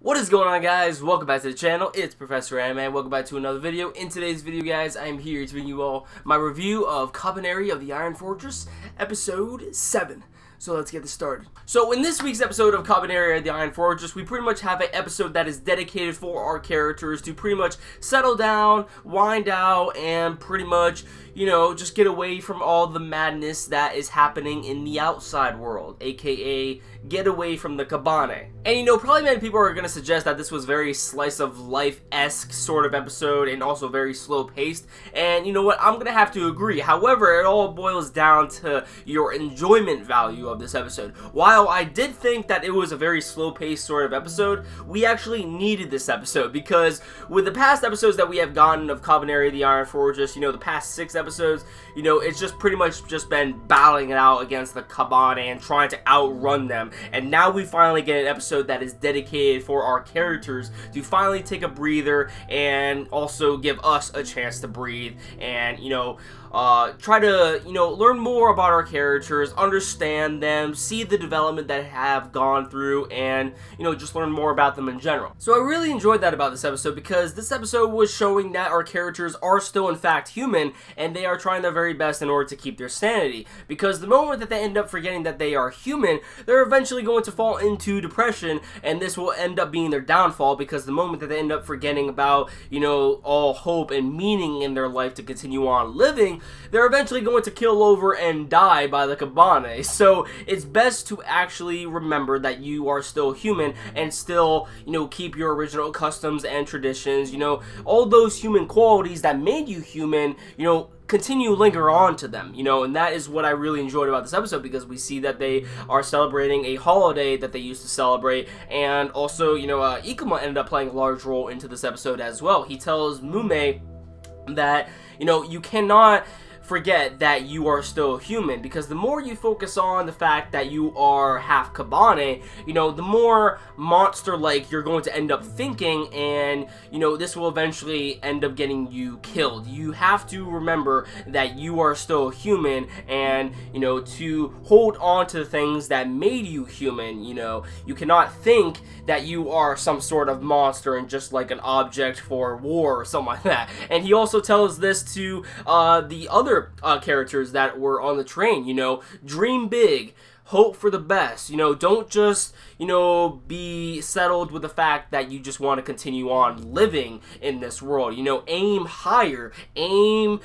What is going on, guys? Welcome back to the channel. It's Professor Anime. Welcome back to another video. In today's video, guys, I am here to bring you all my review of Kabaneri of the Iron Fortress, episode 7. So let's get this started. So in this week's episode of Kabaneri of the Iron Fortress, we pretty much have an episode that is dedicated for our characters to pretty much settle down, wind out, and pretty much, just get away from all the madness that is happening in the outside world, aka get away from the Kabaneri. And probably many people are going to suggest that this was very slice of life-esque sort of episode and also very slow paced. And you know what? I'm going to have to agree. However, it all boils down to your enjoyment value of this episode. While I did think that it was a very slow paced sort of episode, we actually needed this episode because with the past episodes that we have gotten of Kabaneri the Iron Fortress, the past 6 episodes, it's just pretty much just been battling it out against the Kabaneri and trying to outrun them. And now we finally get an episode that is dedicated for our characters to finally take a breather and also give us a chance to breathe and, try to, learn more about our characters, understand them, see the development that have gone through, and, just learn more about them in general. So I really enjoyed that about this episode because this episode was showing that our characters are still in fact human and they are trying their very best in order to keep their sanity. Because the moment that they end up forgetting that they are human, they're eventually going to fall into depression, and this will end up being their downfall because the moment that they end up forgetting about, all hope and meaning in their life to continue on living, they're eventually going to kill over and die by the Kabaneri. So it's best to actually remember that you are still human and still, keep your original customs and traditions, all those human qualities that made you human, continue linger on to them, and that is what I really enjoyed about this episode because we see that they are celebrating a holiday that they used to celebrate, and also, Ikuma ended up playing a large role into this episode as well. He tells Mume that, you cannot forget that you are still human, because the more you focus on the fact that you are half Kabaneri, the more monster-like you're going to end up thinking, and, this will eventually end up getting you killed. You have to remember that you are still human, and, to hold on to the things that made you human. You cannot think that you are some sort of monster and just like an object for war or something like that. And he also tells this to the other characters that were on the train, dream big, hope for the best, don't just, be settled with the fact that you just want to continue on living in this world, aim higher, aim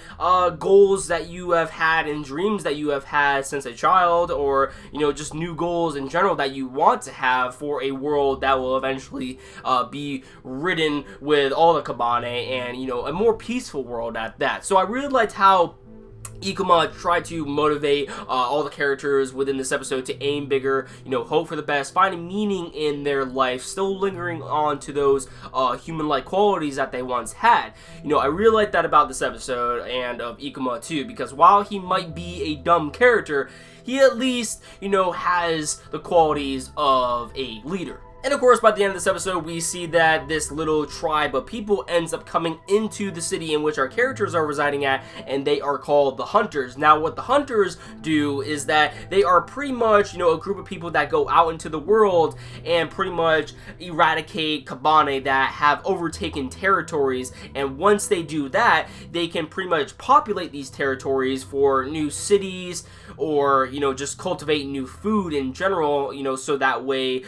goals that you have had and dreams that you have had since a child, or, just new goals in general that you want to have for a world that will eventually be ridden with all the Kabaneri and, a more peaceful world at that. So I really liked how Ikuma tried to motivate all the characters within this episode to aim bigger, hope for the best, finding meaning in their life, still lingering on to those human-like qualities that they once had. I really like that about this episode and of Ikuma too, because while he might be a dumb character, he at least, has the qualities of a leader. And of course, by the end of this episode, we see that this little tribe of people ends up coming into the city in which our characters are residing at, and they are called the Hunters. Now, what the Hunters do is that they are pretty much, a group of people that go out into the world and pretty much eradicate Kabaneri that have overtaken territories. And once they do that, they can pretty much populate these territories for new cities or, just cultivate new food in general, so that way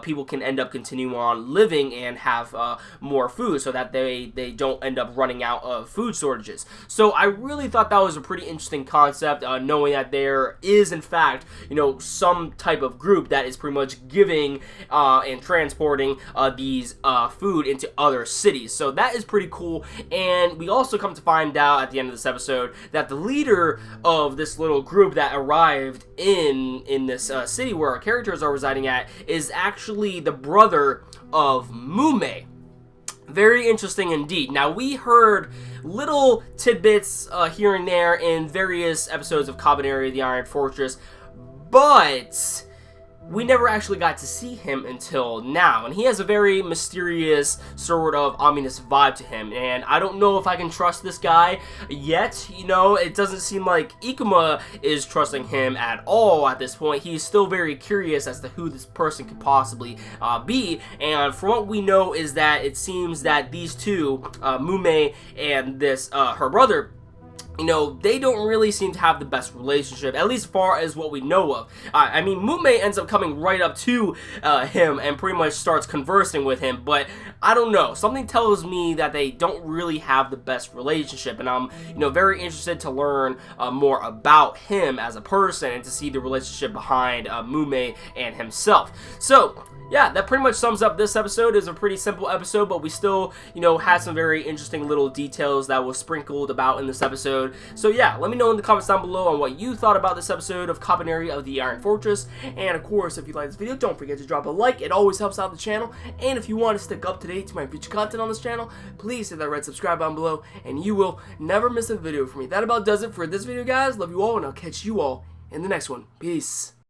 people can end up continuing on living and have more food so that they don't end up running out of food shortages. So I really thought that was a pretty interesting concept, knowing that there is in fact, some type of group that is pretty much giving and transporting these food into other cities. So that is pretty cool. And we also come to find out at the end of this episode that the leader of this little group that arrived in this city where our characters are residing at is actually the brother of Mume. Very interesting indeed. Now, we heard little tidbits here and there in various episodes of Kabaneri the Iron Fortress, but we never actually got to see him until now, and he has a very mysterious, sort of ominous vibe to him, and I don't know if I can trust this guy yet. You know, it doesn't seem like Ikuma is trusting him at all at this point. He's still very curious as to who this person could possibly be, and from what we know is that it seems that these two, Mume and this, her brother, you know, they don't really seem to have the best relationship, at least far as what we know of. I mean, Mume ends up coming right up to him and pretty much starts conversing with him, but I don't know. Something tells me that they don't really have the best relationship, and I'm, you know, very interested to learn more about him as a person and to see the relationship behind Mume and himself. So, yeah, that pretty much sums up this episode. It's a pretty simple episode, but we still, you know, had some very interesting little details that was sprinkled about in this episode. So yeah, let me know in the comments down below on what you thought about this episode of Kabaneri of the Iron Fortress. And of course, if you like this video, don't forget to drop a like. It always helps out the channel. And if you want to stick up to date to my future content on this channel, please hit that red subscribe button below, and you will never miss a video from me. That about does it for this video, guys. Love you all, and I'll catch you all in the next one. Peace.